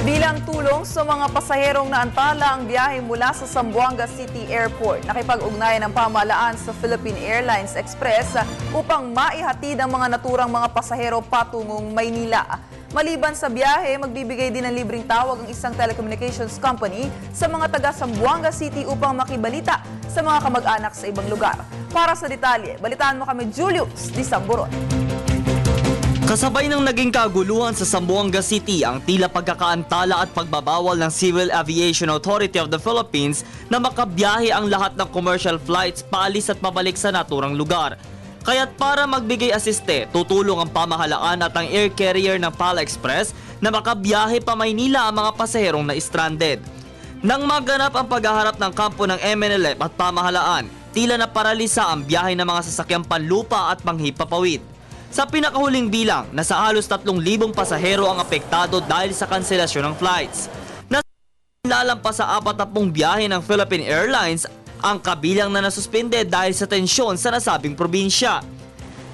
Bilang tulong sa mga pasaherong naantala ang biyahe mula sa Zamboanga City Airport, nakipag-ugnayan ng pamahalaan sa Philippine Airlines Express upang maihatid ang mga naturang mga pasahero patungong Maynila. Maliban sa biyahe, magbibigay din ng libreng tawag ang isang telecommunications company sa mga taga Zamboanga City upang makibalita sa mga kamag-anak sa ibang lugar. Para sa detalye, balitaan mo kami Julius Di Samburon. Kasabay ng naging kaguluhan sa Zamboanga City ang tila pagkakaantala at pagbabawal ng Civil Aviation Authority of the Philippines na makabiyahe ang lahat ng commercial flights paalis at pabalik sa naturang lugar. Kaya't para magbigay asiste, tutulong ang pamahalaan at ang air carrier ng PAL Express na makabiyahe pa Maynila ang mga pasaherong na stranded. Nang maganap ang paghaharap ng kampo ng MNLF at pamahalaan, tila na paralisa ang biyahe ng mga sasakyang panlupa at panghipapawid. Sa pinakahuling bilang, nasa halos 3,000 pasahero ang apektado dahil sa kanselasyon ng flights. Lalampas sa 40 biyahe ng Philippine Airlines ang kabilang na nasuspinde dahil sa tensyon sa nasabing probinsya.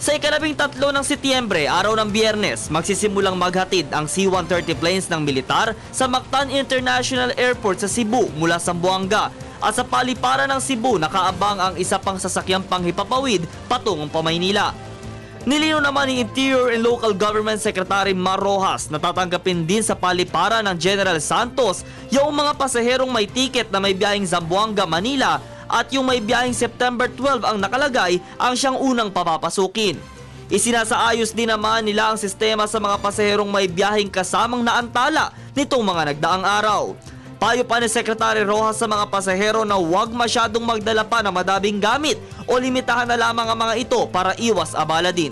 Sa ika-13 ng Setyembre, araw ng Biyernes, magsisimulang maghatid ang C-130 planes ng militar sa Mactan International Airport sa Cebu mula Zamboanga. At sa paliparan ng Cebu, nakaabang ang isa pang sasakyang panghipapawid patungong pa Maynila. Nilinaw naman ni Interior and Local Government Secretary Mar Rojas na tatanggapin din sa paliparan ng General Santos yung mga pasaherong may tiket na may biyaheng Zamboanga, Manila at yung may biyaheng September 12 ang nakalagay ang siyang unang papapasukin. Isinasaayos din naman nila ang sistema sa mga pasaherong may biyaheng kasamang naantala nitong mga nagdaang araw. Payo pa ni Secretary Rojas sa mga pasahero na huwag masyadong magdala pa ng madaming gamit o limitahan na lamang ang mga ito para iwas abala din.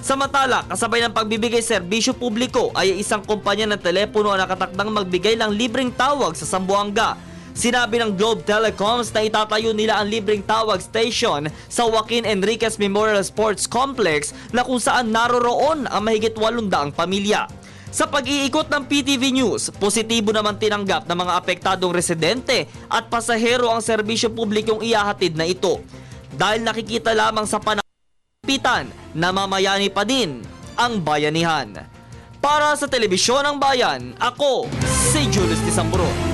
Samantala, kasabay ng pagbibigay serbisyo publiko ay isang kumpanya ng telepono na nakatakdang magbigay ng libreng tawag sa Zamboanga. Sinabi ng Globe Telecoms na itatayo nila ang libreng tawag station sa Joaquin Enriquez Memorial Sports Complex na kung saan naroroon ang mahigit 800 pamilya. Sa pag-iikot ng PTV News, positibo naman tinanggap ng mga apektadong residente at pasahero ang serbisyo publikong ihahatid na ito. Dahil nakikita lamang sa pananapitan na mamayani pa din ang bayanihan. Para sa Telebisyon ng Bayan, ako si Julius Di Samburon.